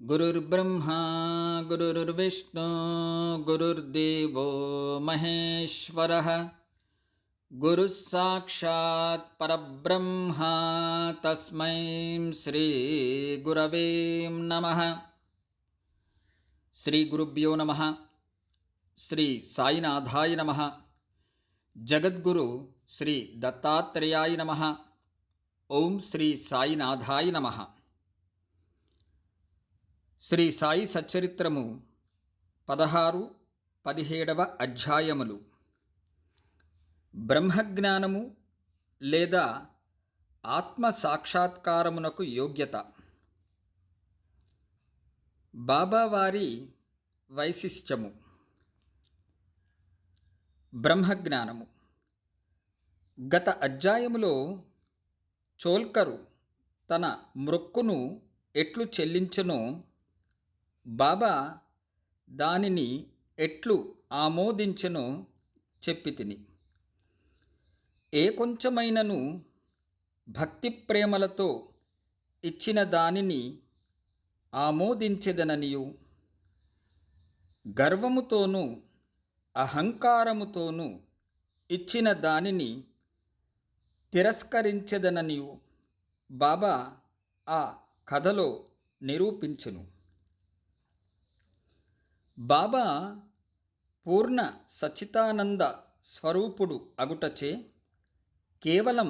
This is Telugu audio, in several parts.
गुरुर्ब्रह्मा गुरुर्विष्णु गुरुर्देवो महेश्वरः गुरुः साक्षात् परब्रह्मा तस्मै श्रीगुरवे नमः। श्रीगुरुभ्यो नमः। श्री साईनाथाय नमः। जगद्गुरु श्री दत्तात्रेयाय नमः। ओम श्री साईनाथाय नमः। శ్రీ సాయి సచ్చరిత్రము 16-17వ అధ్యాయములు. బ్రహ్మజ్ఞానము లేదా ఆత్మ సాక్షాత్కారమునకు యోగ్యత. బాబావారి వైశిష్ట్యము. బ్రహ్మజ్ఞానము. గత అధ్యాయములో చోల్కరు తన మ్రొక్కును ఎట్లు చెల్లించెనో బాబా దానిని ఎట్లు ఆమోదించెనో చెప్పితిని. ఏ కొంచెమైనను భక్తి ప్రేమలతో ఇచ్చిన దానిని ఆమోదించెదననియు, గర్వముతోనూ అహంకారముతోనూ ఇచ్చిన దానిని తిరస్కరించెదననియు బాబా ఆ కథలో నిరూపించెను. బాబా పూర్ణ సచ్చిదానంద స్వరూపుడు అగుటచే కేవలం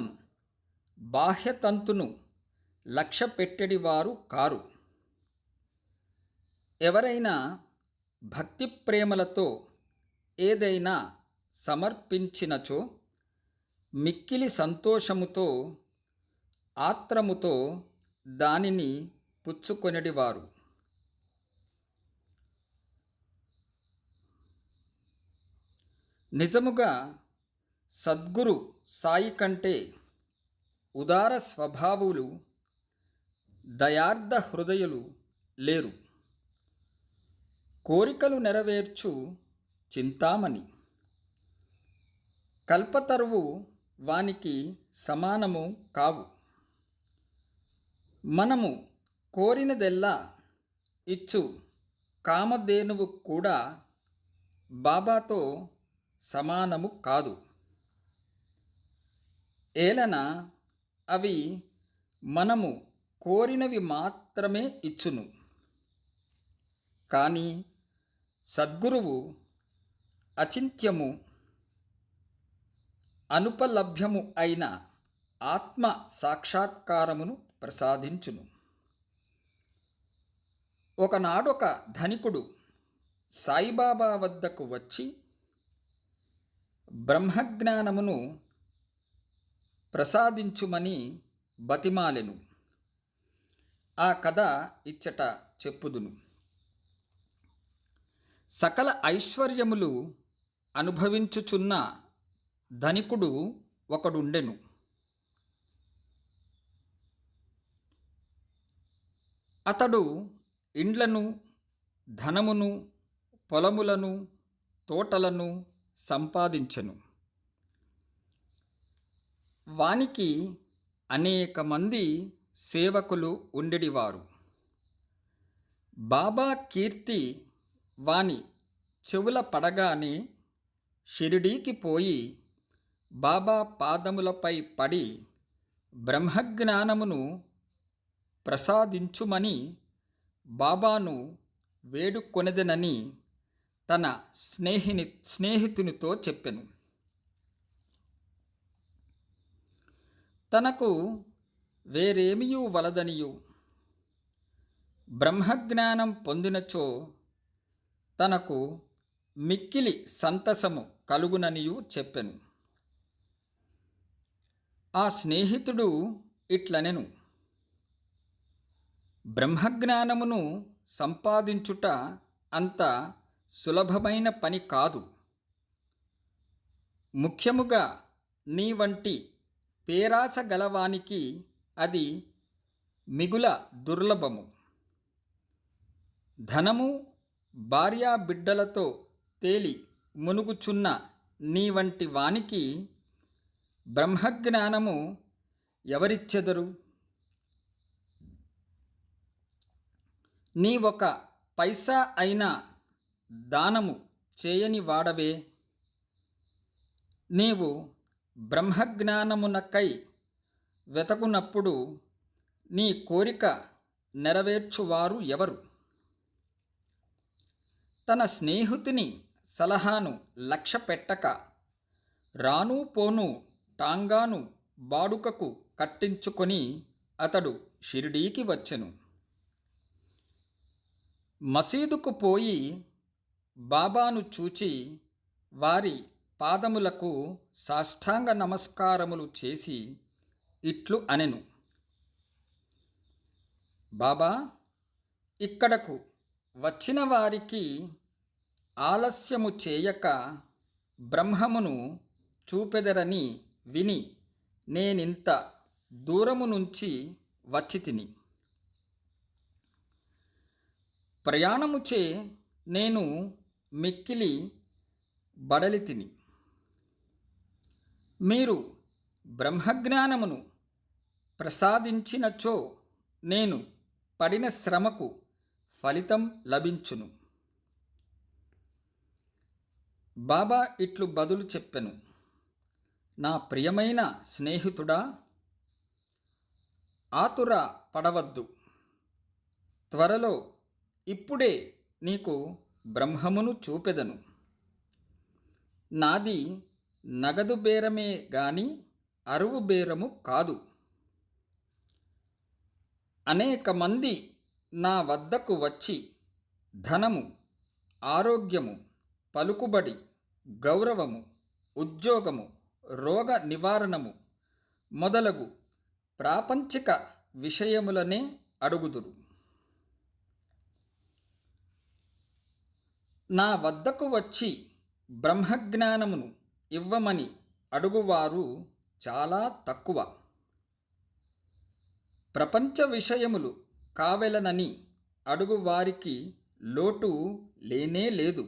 బాహ్యతంతును లక్ష్య పెట్టెడివారు కారు. ఎవరైనా భక్తి ప్రేమలతో ఏదైనా సమర్పించినచో మిక్కిలి సంతోషముతో ఆత్రముతో దానిని పుచ్చుకొనెడివారు. నిజముగా సద్గురు సాయి కంటే ఉదార స్వభావులు, దయార్ధ హృదయులు లేరు. కోరికలు నెరవేర్చు చింతామణి. కల్పతరువు వానికి సమానము కావు. మనము కోరినదెల్లా ఇచ్చు కామధేనువు కూడా బాబాతో సమానము కాదు. ఏలన అవి మనము కోరినవి మాత్రమే ఇచ్చును. కానీ సద్గురువు అచింత్యము, అనుపలభ్యము అయిన ఆత్మ సాక్షాత్కారమును ప్రసాదించును. ఒకనాడొక ధనికుడు సాయిబాబా వద్దకు వచ్చి బ్రహ్మజ్ఞానమును ప్రసాదించుమని బతిమాలెను. ఆ కథ ఇచ్చట చెప్పుదును. సకల ఐశ్వర్యములు అనుభవించుచున్న ధనికుడు ఒకడుండెను. అతడు ఇండ్లను, ధనమును, పొలములను, తోటలను సంపాదించెను. వానికి అనేక మంది సేవకులు ఉండెడివారు. బాబా కీర్తి వాని చెవుల పడగానే షిరిడీకి పోయి బాబా పాదములపై పడి బ్రహ్మజ్ఞానమును ప్రసాదించుమని బాబాను వేడుకొనెదనని తన స్నేహితునితో చెప్పెను. తనకు వేరేమియూ వలదనియు, బ్రహ్మజ్ఞానం పొందినచో తనకు మిక్కిలి సంతసము కలుగుననియు చెప్పెను. ఆ స్నేహితుడు ఇట్లనెను: బ్రహ్మజ్ఞానమును సంపాదించుట అంత సులభమైన పని కాదు. ముఖ్యముగా నీ వంటి పేరాస గలవానికి అది మిగుల దుర్లభము. ధనము, భార్యాబిడ్డలతో తేలి మునుగుచున్న నీ వంటి వానికి బ్రహ్మజ్ఞానము ఎవరిచ్చెదరు? నీ ఒక పైసా అయినా దానము చేయని వాడవే. నీవు బ్రహ్మజ్ఞానమునకై వెతకునప్పుడు నీ కోరిక నెరవేర్చువారు ఎవరు? తన స్నేహితుని సలహాను లక్ష్య పెట్టక రాను పోను టాంగాను బాడుకకు కట్టించుకొని అతడు షిరిడీకి వచ్చెను. మసీదుకు పోయి బాబాను చూచి వారి పాదములకు సాష్టాంగ నమస్కారములు చేసి ఇట్లు అనెను: బాబా, ఇక్కడకు వచ్చిన వారికి ఆలస్యము చేయక బ్రహ్మమును చూపెదరని విని నేనింత దూరము నుంచి వచ్చితిని. ప్రయాణముచే నేను మిక్కిలి బడలితిని. మీరు బ్రహ్మజ్ఞానమును ప్రసాదించినచో నేను పడిన శ్రమకు ఫలితం లభించును. బాబా ఇట్లు బదులు చెప్పెను: నా ప్రియమైన స్నేహితుడా, ఆతుర పడవద్దు. త్వరలో ఇప్పుడే నీకు బ్రహ్మమును చూపెదను. నాది నగదు బేరమే గాని అరువు బేరము కాదు. అనేక మంది నా వద్దకు వచ్చి ధనము, ఆరోగ్యము, పలుకుబడి, గౌరవము, ఉద్యోగము, రోగ నివారణము మొదలగు ప్రాపంచిక విషయములనే అడుగుదురు. నా వద్దకు వచ్చి బ్రహ్మజ్ఞానమును ఇవ్వమని అడుగువారు చాలా తక్కువ. ప్రపంచ విషయములు కావలెనని అడుగువారికి లోటు లేనే లేదు.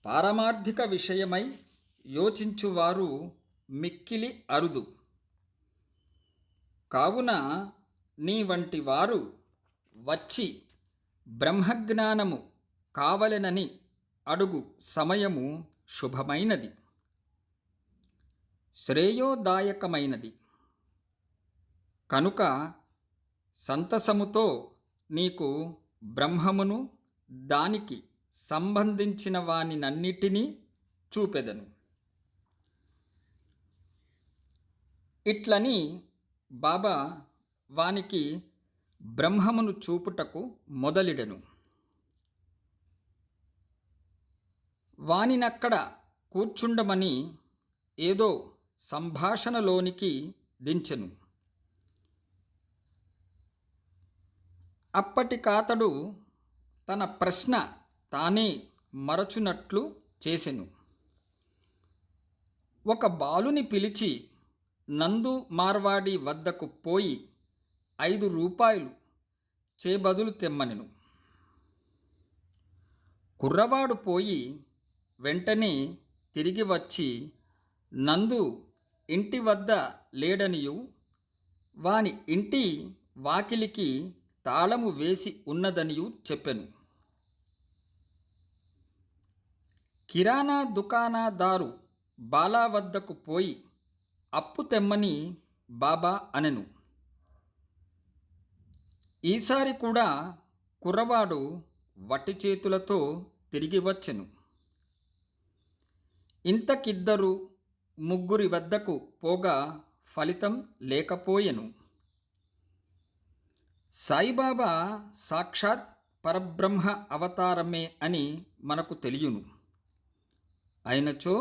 పారమార్థిక విషయమై యోచించువారు మిక్కిలి అరుదు. కావున నీ వంటి వారు వచ్చి బ్రహ్మజ్ఞానము కావలెనని అడుగు సమయము శుభమైనది, శ్రేయోదాయకమైనది. కనుక సంతసముతో నీకు బ్రహ్మమును దానికి సంబంధించిన వానినన్నిటినీ చూపెదను. ఇట్లని బాబా వానికి బ్రహ్మమును చూపుటకు మొదలిడెను. వానినక్కడ కూర్చుండమని ఏదో సంభాషణలోనికి దించెను. అప్పటికాతడు తన ప్రశ్న తానే మరచునట్లు చేసెను. ఒక బాలుని పిలిచి నందు మార్వాడి వద్దకు పోయి 5 రూపాయలు చేబదులు తెమ్మనెను. కుర్రవాడు పోయి వెంటనే తిరిగి వచ్చి నందు ఇంటి వద్ద లేడనియు, వాని ఇంటి వాకిలికి తాళము వేసి ఉన్నదనియు చెప్పెను. కిరాణా దుకాణదారు బాలా వద్దకు పోయి అప్పు తెమ్మని బాబా అనెను. ఈసారి కూడా కుర్రవాడు వట్టి చేతులతో తిరిగి వచ్చెను. ఇంతకిద్దరు ముగ్గురి వద్దకు పోగా ఫలితం లేకపోయెను. సాయిబాబా సాక్షాత్ పరబ్రహ్మ అవతారమే అని మనకు తెలియను. అయినచో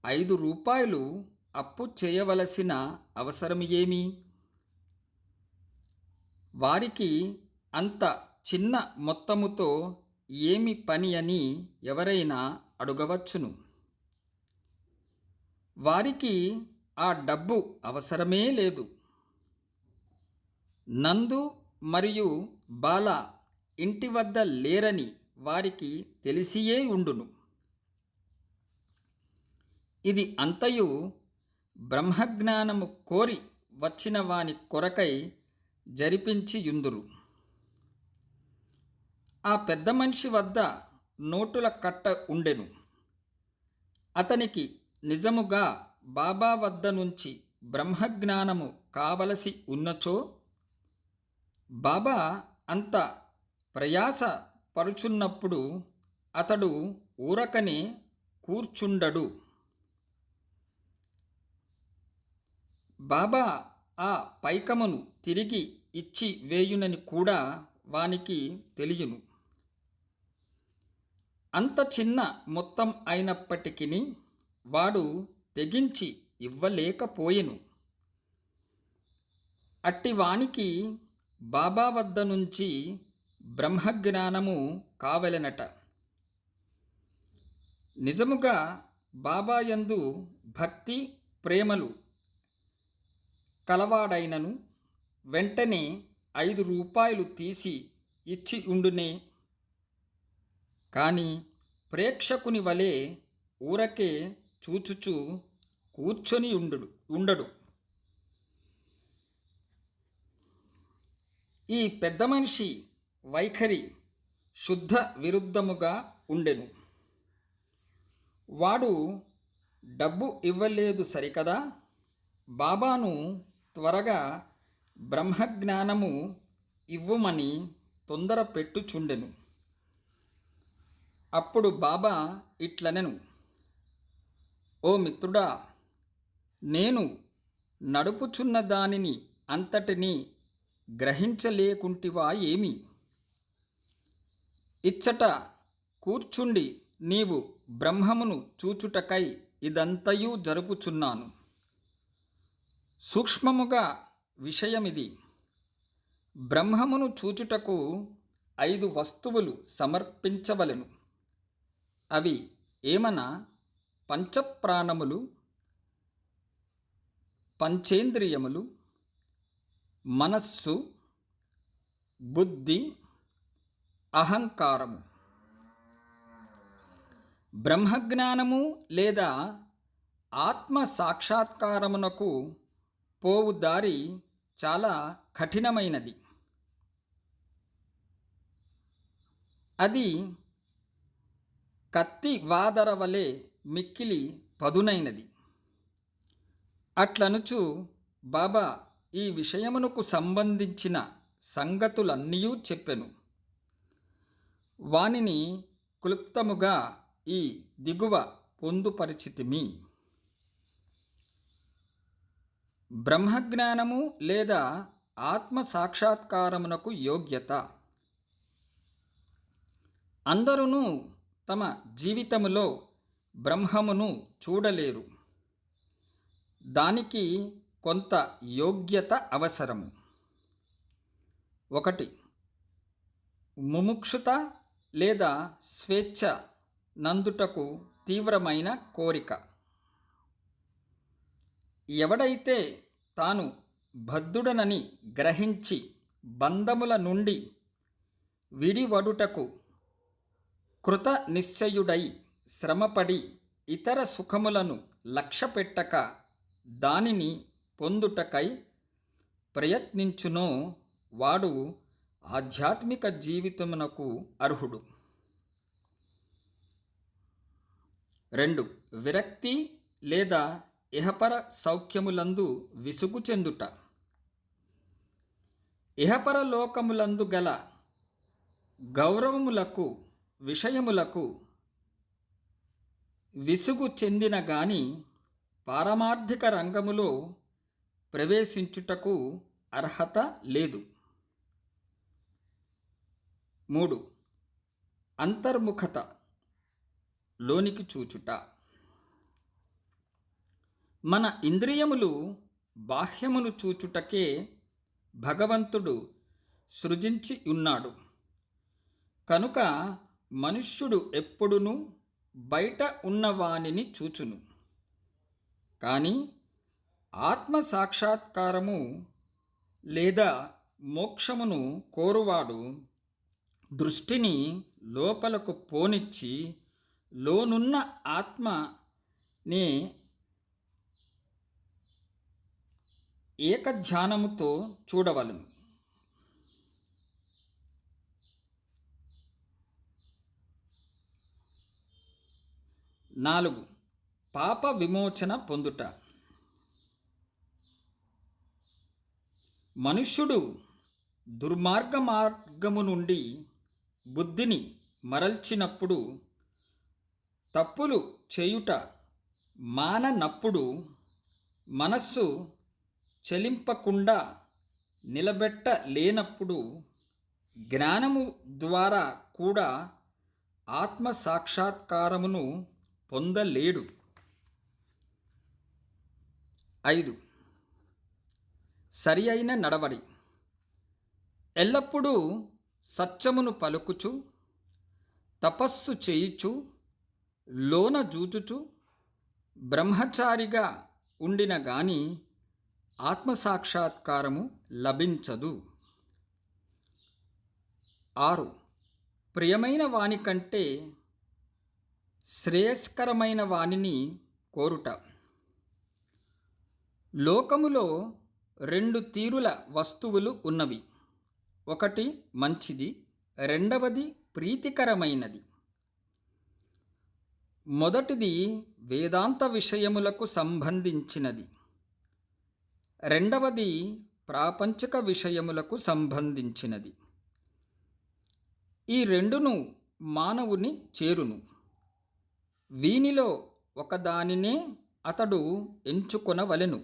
5 రూపాయలు అప్పు చేయవలసిన అవసరం ఏమి? వారికి అంత చిన్న మొత్తముతో ఏమి పని అని ఎవరైనా అడగవచ్చును. వారికి ఆ డబ్బు అవసరమే లేదు. నందు మరియు బాల ఇంటి వద్ద లేరని వారికి తెలిసియే ఉండును. ఇది అంతయు బ్రహ్మజ్ఞానము కోరి వచ్చిన వాని కొరకై జరిపించి యుందురు. ఆ పెద్ద మనిషి వద్ద నోటుల కట్ట ఉండెను. అతనికి నిజముగా బాబా వద్ద నుంచి బ్రహ్మజ్ఞానము కావలసి ఉన్నచో బాబా అంత ప్రయాస పరుచున్నప్పుడు అతడు ఊరకనే కూర్చుండడు. బాబా ఆ పైకమును తిరిగి ఇచ్చి వేయునని కూడా వానికి తెలియను. అంత చిన్న మొత్తం అయినప్పటికీ వాడు తెగించి ఇవ్వలేకపోయెను. అట్టివానికి బాబా వద్ద నుంచి బ్రహ్మజ్ఞానము కావలెనట. నిజముగా బాబా యందు భక్తి ప్రేమలు కలవాడైనను వెంటనే 5 రూపాయలు తీసి ఇచ్చి ఉండునే. కాని ప్రేక్షకుని వలె ఊరకే చూచుచూ కూర్చొని ఉండడు. ఈ పెద్ద మనిషి వైఖరి శుద్ధ విరుద్ధముగా ఉండెను. వాడు డబ్బు ఇవ్వలేదు సరికదా, బాబాను త్వరగా బ్రహ్మజ్ఞానము ఇవ్వమని తొందర పెట్టుచుండెను. అప్పుడు బాబా ఇట్లనెను, ఓ మిత్రుడా, నేను నడుపుచున్న దానిని అంతటినీ గ్రహించలేకుంటివా ఏమి? ఇచ్చట కూర్చుండి నీవు బ్రహ్మమును చూచుటకై ఇదంతయు జరుపుచున్నాను. సూక్ష్మముగా విషయమిది. బ్రహ్మమును చూచుటకు 5 వస్తువులు సమర్పించవలెను. అవి ఏమనా పంచప్రాణములు, పంచేంద్రియములు, మనస్సు, బుద్ధి, అహంకారము. బ్రహ్మజ్ఞానము లేదా ఆత్మ సాక్షాత్కారమునకు పోవు దారి చాలా కఠినమైనది. అది కత్తి వాదర వలె మిక్కిలి పదునైనది. అట్లనుచు బాబా ఈ విషయమునకు సంబంధించిన సంగతులన్నీయూ చెప్పెను. వానిని క్లుప్తముగా ఈ దిగువ పొందుపరిచితిమి. బ్రహ్మజ్ఞానము లేదా ఆత్మ సాక్షాత్కారమునకు యోగ్యత. అందరూ తమ జీవితములో బ్రహ్మమును చూడలేరు. దానికి కొంత యోగ్యత అవసరము. 1. ముముక్షుత లేదా స్వేచ్ఛ నందుటకు తీవ్రమైన కోరిక. ఎవడైతే తాను బద్ధుడనని గ్రహించి బంధముల నుండి విడివడుటకు కృత నిశ్చయుడై శ్రమపడి ఇతర సుఖములను లక్ష్యపెట్టక దానిని పొందుటకై ప్రయత్నించునో వాడు ఆధ్యాత్మిక జీవితమునకు అర్హుడు. 2. విరక్తి లేదా ఇహపర సౌఖ్యములందు విసుగు చెందుట. ఇహపర లోకములందు గల గౌరవములకు విషయములకు విసుగు చెందిన గాని పారమార్థిక రంగములో ప్రవేశించుటకు అర్హత లేదు. 3. అంతర్ముఖత లోనికి చూచుట. మన ఇంద్రియములు బాహ్యమును చూచుటకే భగవంతుడు సృజించి ఉన్నాడు. కనుక మనుష్యుడు ఎప్పుడునూ బయట ఉన్నవానిని చూచును. కానీ ఆత్మ సాక్షాత్కారము లేదా మోక్షమును కోరువాడు దృష్టిని లోపలకు పోనిచ్చి లోనున్న ఆత్మనే ఏకధ్యానముతో చూడవలెను. 4. పాప విమోచన పొందుట. మనుష్యుడు దుర్మార్గ మార్గము నుండి బుద్ధిని మరల్చినప్పుడు, తప్పులు చేయుట మాననప్పుడు, మనస్సు చలింపకుండా నిలబెట్టలేనప్పుడు, జ్ఞానము ద్వారా కూడా ఆత్మ సాక్షాత్కారమును పొందలేడు. 5. సరి అయిన నడవడి. ఎల్లప్పుడూ సత్యమును పలుకుచు, తపస్సు చేయుచు, లోన జూచుచు, బ్రహ్మచారిగా ఉండిన గాని ఆత్మసాక్షాత్కారము లభించదు. 6. ప్రియమైన వాని కంటే శ్రేయస్కరమైన వానిని కోరుట. లోకములో 2 తీరుల వస్తువులు ఉన్నవి. ఒకటి మంచిది, రెండవది ప్రీతికరమైనది. మొదటిది వేదాంత విషయములకు సంబంధించినది, రెండవది ప్రాపంచిక విషయములకు సంబంధించినది. ఈ రెండును మానవుని చేరును. వీనిలో ఒకదానినే అతడు ఎంచుకొనవలెను.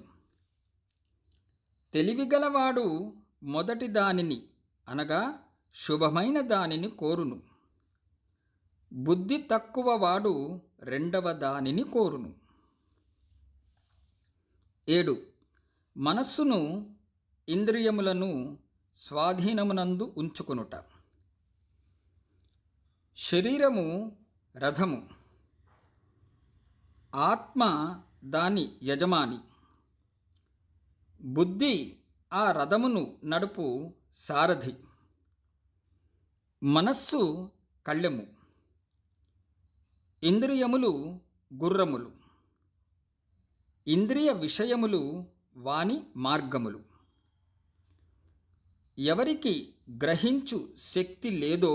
తెలివిగలవాడు మొదటి దానిని అనగా శుభమైన దానిని కోరును. బుద్ధి తక్కువ వాడు రెండవ దానిని కోరును. 7. మనస్సును ఇంద్రియములను స్వాధీనమునందు ఉంచుకొనుట. శరీరము రథము, ఆత్మ దాని యజమాని. బుద్ధి ఆ రథమును నడుపు సారథి. మనస్సు కళ్ళెము, ఇంద్రియములు గుర్రములు. ఇంద్రియ విషయములు వాని మార్గములు. ఎవరికి గ్రహించు శక్తి లేదో,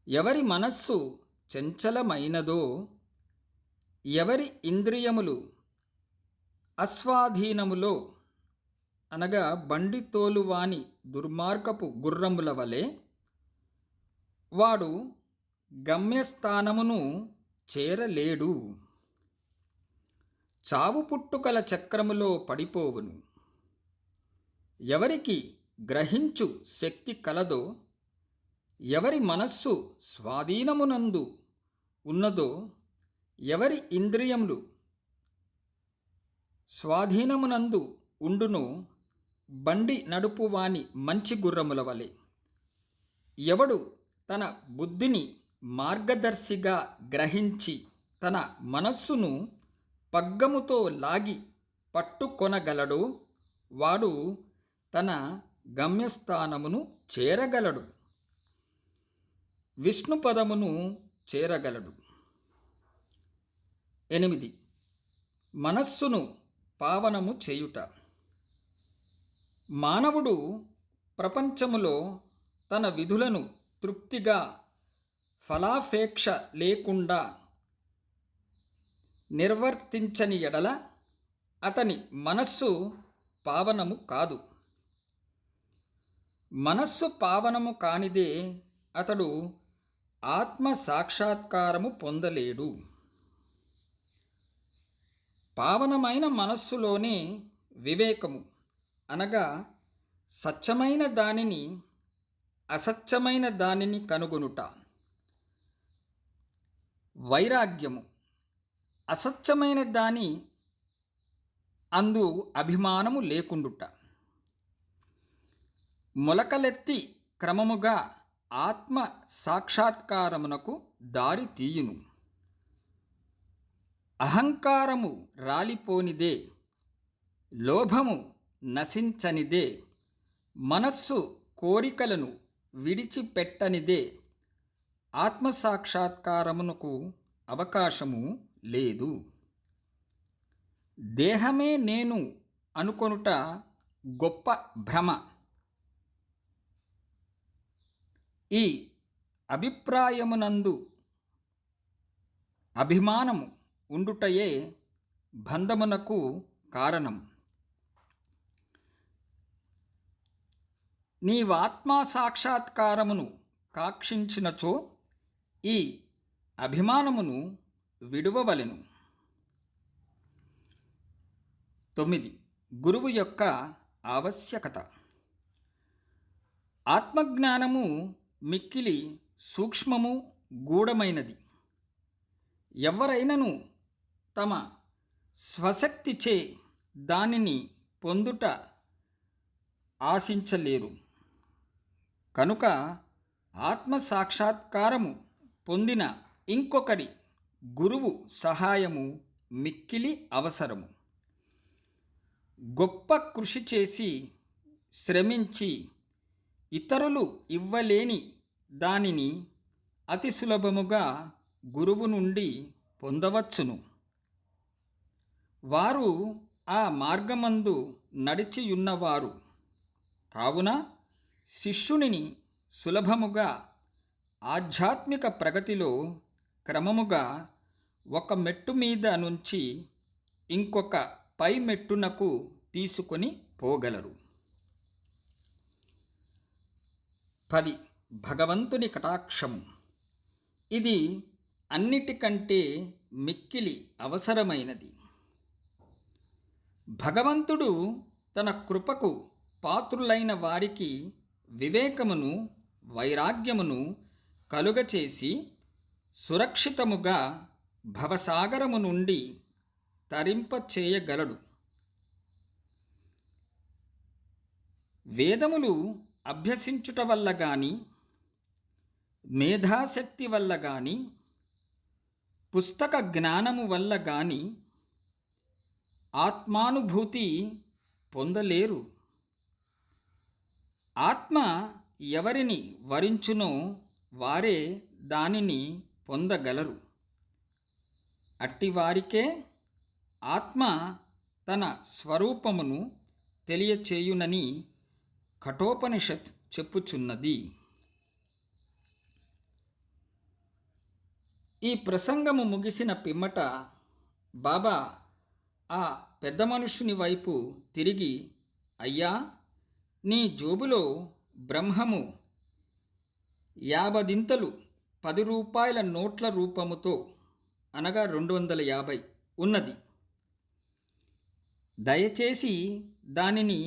ఎవరి మనస్సు చంచలమైనదో, ఎవరి ఇంద్రియములు అస్వాధీనములో అనగా బండి తోలువాని దుర్మార్గపు గుర్రముల వలె, వాడు గమ్యస్థానమును చేరలేడు. చావు పుట్టుకల చక్రములో పడిపోవును. ఎవరికి గ్రహించు శక్తి కలదో, ఎవరి మనస్సు స్వాధీనమునందు ఉన్నదో, ఎవరి ఇంద్రియములు స్వాధీనమునందు ఉండునో, బండి నడుపువాని మంచి గుర్రముల వలె. ఎవడు తన బుద్ధిని మార్గదర్శిగా గ్రహించి తన మనస్సును పగ్గముతో లాగి పట్టుకొనగలడో, వాడు తన గమ్యస్థానమును చేరగలడు, విష్ణుపదమును చేరగలడు. 8. మనస్సును పావనము చేయుట. మానవుడు ప్రపంచములో తన విధులను తృప్తిగా ఫలాపేక్ష లేకుండా నిర్వర్తించని ఎడల అతని మనస్సు పావనము కాదు. మనస్సు పావనము కానిదే అతడు ఆత్మ సాక్షాత్కారము పొందలేడు. పావనమైన మనస్సులోనే వివేకము అనగా సత్యమైన దానిని అసత్యమైన దానిని కనుగొనుట, వైరాగ్యము అసత్యమైన దాని అందు అభిమానము లేకుండుట, మొలకలెత్తి క్రమముగా ఆత్మ సాక్షాత్కారమునకు దారి తీయును. అహంకారము రాలిపోనిదే, లోభము నశించనిదే, మనస్సు కోరికలను విడిచిపెట్టనిదే ఆత్మసాక్షాత్కారమునకు అవకాశము లేదు. దేహమే నేను అనుకొనుట గొప్ప భ్రమ. ఈ అభిప్రాయమునందు అభిమానము ఉండుటయే బంధమునకు కారణం. నీవాత్మా సాక్షాత్కారమును కాక్షించినచో ఈ అభిమానమును విడువవలెను. 9. గురువు యొక్క ఆవశ్యకత. ఆత్మజ్ఞానము మిక్కిలి సూక్ష్మము, గూఢమైనది. ఎవరైనను తమ స్వశక్తిచే దానిని పొందుట ఆశించలేరు. కనుక ఆత్మ సాక్షాత్కారము పొందిన ఇంకొకరి గురువు సహాయము మిక్కిలి అవసరము. గొప్ప కృషి చేసి శ్రమించి ఇతరులు ఇవ్వలేని దానిని అతి సులభముగా గురువు నుండి పొందవచ్చును. వారు ఆ మార్గమందు నడిచియున్నవారు కావున శిష్యునిని సులభముగా ఆధ్యాత్మిక ప్రగతిలో క్రమముగా ఒక మెట్టు మీద నుంచి ఇంకొక పై మెట్టునకు తీసుకొని పోగలరు. 10. భగవంతుని కటాక్షము. ఇది అన్నిటికంటే మిక్కిలి అవసరమైనది. భగవంతుడు తన కృపకు పాత్రులైన వారికి వివేకమును, వైరాగ్యమును కలుగచేసి సురక్షితముగా భవసాగరము నుండి తరింపచేయగలడు. వేదములు అభ్యసించుట వల్ల గాని, మేధాశక్తి వల్ల గాని, పుస్తక జ్ఞానము వల్ల గాని ఆత్మానుభూతి పొందలేరు. ఆత్మ ఎవరిని వరించునో వారే దానిని పొందగలరు. అట్టివారికే ఆత్మ తన స్వరూపమును తెలియచేయునని కఠోపనిషత్ చెప్పుచున్నది. ఈ ప్రసంగము ముగిసిన పిమ్మట బాబా ఆ పెద్ద మనుషుని వైపు తిరిగి, అయ్యా, నీ జోబులో బ్రహ్మము 50 10 రూపాయల నోట్ల రూపముతో, అనగా 250 ఉన్నది. దయచేసి దానిని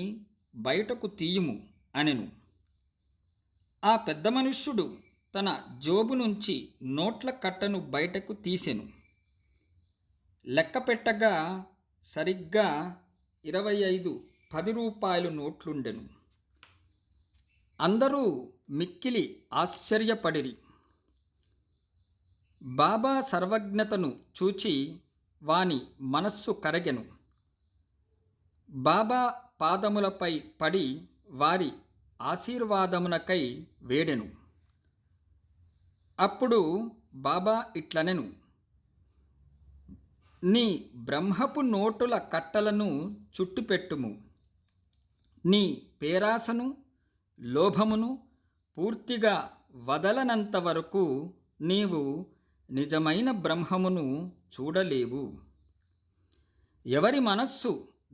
బయటకు తీయుము అనెను. ఆ పెద్ద మనుష్యుడు తన జోబు నుంచి నోట్ల కట్టను బయటకు తీసెను. లెక్క పెట్టగా సరిగ్గా 25 10 రూపాయలు నోట్లుండెను. అందరూ మిక్కిలి ఆశ్చర్యపడిరి. బాబా సర్వజ్ఞతను చూచి వాని మనస్సు కరగెను. బాబా పాదములపై పడి వారి ఆశీర్వాదమునకై వేడెను. అప్పుడు బాబా ఇట్లనెను, నీ బ్రహ్మపు నోటుల కట్టలను చుట్టుపెట్టుము. నీ పేరాసను, లోభమును పూర్తిగా వదలనంత వరకు నీవు నిజమైన బ్రహ్మమును చూడలేవు. ఎవరి మనస్సు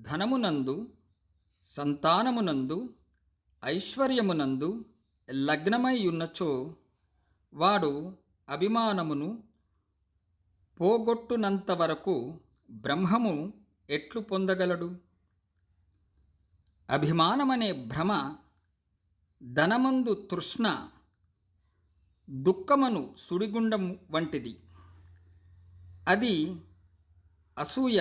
ధనమునందు, సంతానమునందు, ఐశ్వర్యమునందు లగ్నమై ఉన్నచో వాడు అభిమానమును పోగొట్టునంత వరకు బ్రహ్మము ఎట్లు పొందగలడు? అభిమానమనే భ్రమ ధనమందు తృష్ణ, దుఃఖమను సుడిగుండం వంటిది. అది అసూయ,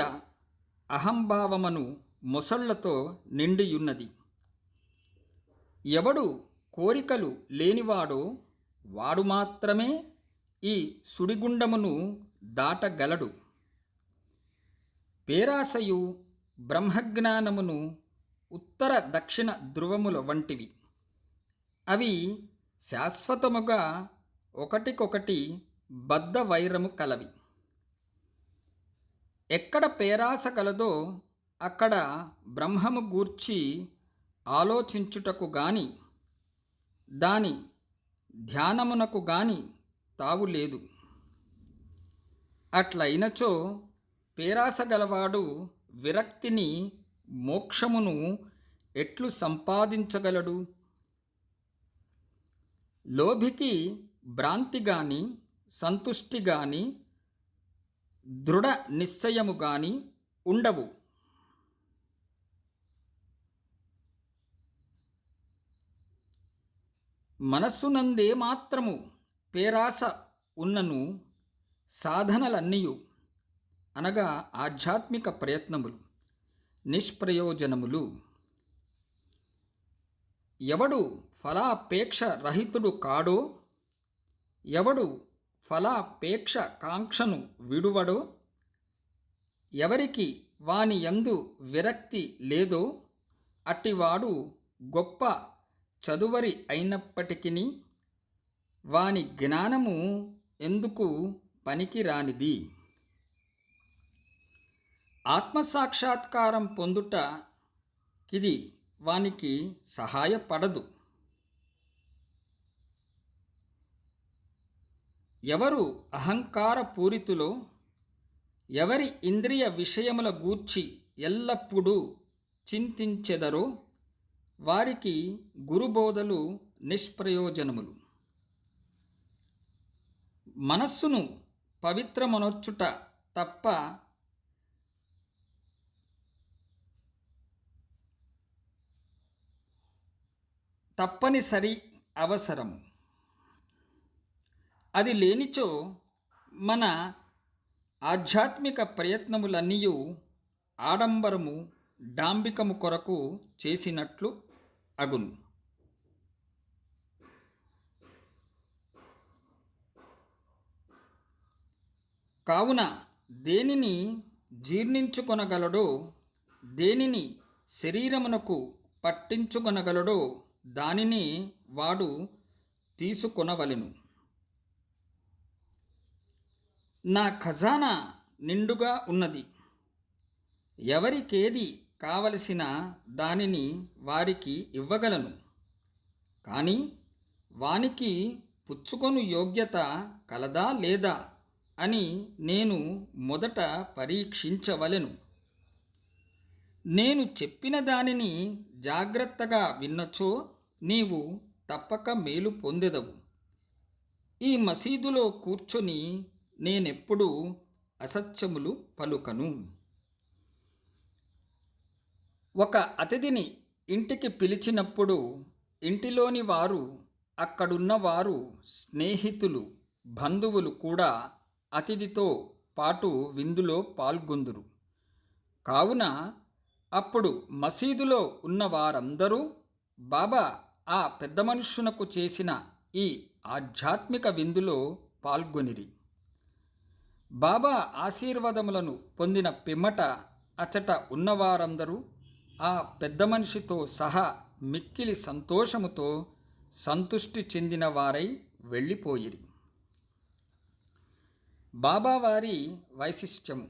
అహంభావమను మొసళ్లతో నిండియున్నది. ఎవడు కోరికలు లేనివాడో వాడు మాత్రమే ఈ సుడిగుండమును దాటగలడు. పేరాసయు బ్రహ్మజ్ఞానమును ఉత్తర దక్షిణ ధ్రువముల వంటివి. అవి శాశ్వతముగా ఒకటికొకటి బద్ధ వైరము కలవి. ఎక్కడ పేరాస కలదో అక్కడ బ్రహ్మము గూర్చి ఆలోచించుటకు గాని, దాని ధ్యానమునకు గాని తావులేదు. అట్లయినచో పేరాస గలవాడు విరక్తిని, మోక్షమును ఎట్లు సంపాదించగలడు? లోభికి భ్రాంతి గాని, సంతుష్టి గాని, దృఢ నిశ్చయము గాని ఉండవు. మనస్సునందే మాత్రము పేరాస ఉన్నను సాధనలన్నీయు అనగా ఆధ్యాత్మిక ప్రయత్నములు నిష్ప్రయోజనములు. ఎవడు ఫలాపేక్ష రహితుడు కాడో, ఎవడు ఫలాపేక్ష కాంక్షను విడువడో, ఎవరికి వాని యందు విరక్తి లేదో అట్టివాడు గొప్ప చదువరి అయినప్పటికీ వాని జ్ఞానము ఎందుకు పనికిరానిది. ఆత్మసాక్షాత్కారం పొందుటకిది వానికి సహాయపడదు. ఎవరు అహంకార పూరితులో, ఎవరి ఇంద్రియ విషయముల గూర్చి ఎల్లప్పుడూ చింతించెదరో వారికి గురుబోధలు నిష్ప్రయోజనములు. మనస్సును పవిత్రమనొచ్చుట తప్ప తప్పనిసరి అవసరము. అది లేనిచో మన ఆధ్యాత్మిక ప్రయత్నములన్నీయు ఆడంబరము, డాంబికము కొరకు చేసినట్లు అగును. కావున దేనిని జీర్ణించుకొనగలడో, దేనిని శరీరమునకు పట్టించుకొనగలడో దానిని వాడు తీసుకొనవలెను. నా ఖజానా నిండుగా ఉన్నది, ఎవరికేది కావలసిన దానిని వారికి ఇవ్వగలను, కానీ వానికి పుచ్చుకొను యోగ్యత కలదా లేదా అని నేను మొదట పరీక్షించవలెను. నేను చెప్పిన దానిని జాగ్రత్తగా విన్నచో నీవు తప్పక మేలు పొందెదవు. ఈ మసీదులో కూర్చొని నేనెప్పుడూ అసత్యములు పలుకను. ఒక అతిథిని ఇంటికి పిలిచినప్పుడు ఇంటిలోని వారు, అక్కడున్న వారు, స్నేహితులు, బంధువులు కూడా అతిథితో పాటు విందులో పాల్గొందురు. కావున అప్పుడు మసీదులో ఉన్న వారందరూ బాబా ఆ పెద్ద మనుష్యునకు చేసిన ఈ ఆధ్యాత్మిక విందులో పాల్గొనిరి. బాబా ఆశీర్వాదములను పొందిన పిమ్మట అచట ఉన్నవారందరూ ఆ పెద్ద మనిషితో సహా మిక్కిలి సంతోషముతో సంతుష్టి చెందిన వారై వెళ్ళిపోయిరి. బాబావారి వైశిష్ట్యము.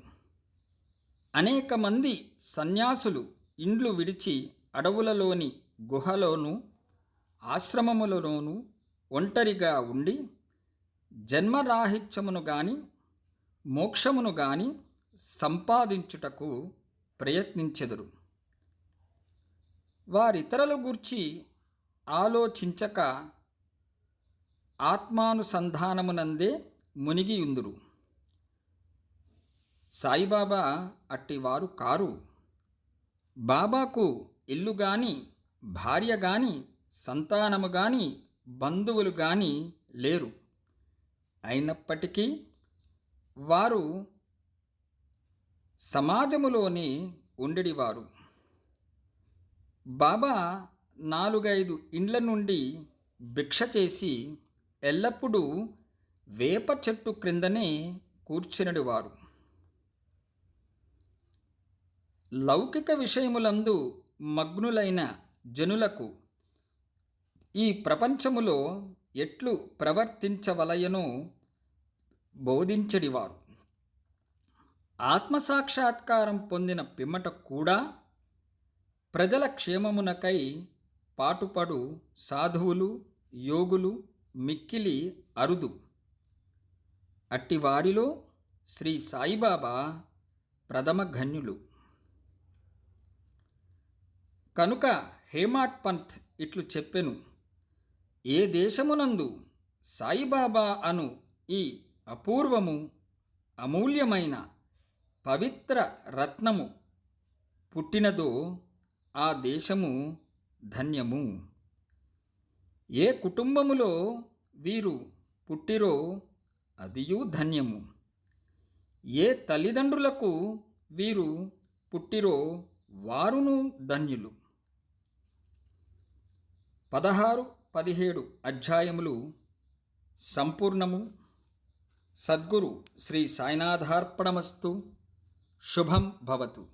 అనేక మంది సన్యాసులు ఇండ్లు విడిచి అడవులలోని గుహలోను, ఆశ్రమములలోను ఒంటరిగా ఉండి జన్మరాహిత్యమును గాని మోక్షమును గాని సంపాదించుటకు ప్రయత్నించెదరు. వారితరుల గూర్చి ఆలోచించక ఆత్మానుసంధానమునందే మునిగియుందురు. సాయిబాబా అట్టివారు కారు. బాబాకు ఇల్లు గాని, భార్య గాని, సంతానము గాని, బంధువులు గాని లేరు. అయినప్పటికీ వారు సమాజములోనే ఉండేవారు. బాబా 4-5 ఇండ్ల నుండి భిక్ష చేసి ఎల్లప్పుడూ వేప చెట్టు క్రిందనే కూర్చునేవారు. లౌకిక విషయములందు మగ్నులైన జనులకు ఈ ప్రపంచములో ఎట్లు ప్రవర్తించవలయనో బోధించెడివారు. ఆత్మసాక్షాత్కారం పొందిన పిమ్మట కూడా ప్రజల క్షేమమునకై పాటుపడు సాధువులు, యోగులు మిక్కిలి అరుదు. అట్టివారిలో శ్రీ సాయిబాబా ప్రథమ గణ్యులు. కనుక హేమాడ్ పంత్ ఇట్లు చెప్పెను: ఏ దేశమునందు సాయిబాబా అను ఈ అపూర్వము అమూల్యమైన పవిత్ర రత్నము పుట్టినదో ఆ దేశము ధన్యము. ఏ కుటుంబములో వీరు పుట్టిరో అదియు ధన్యము. ఏ తల్లిదండ్రులకు వీరు పుట్టిరో వారును ధన్యులు. 16-17 అధ్యాయములు సంపూర్ణము. సద్గురు శ్రీ సాయినాథార్పణమస్తు. శుభం భవతు.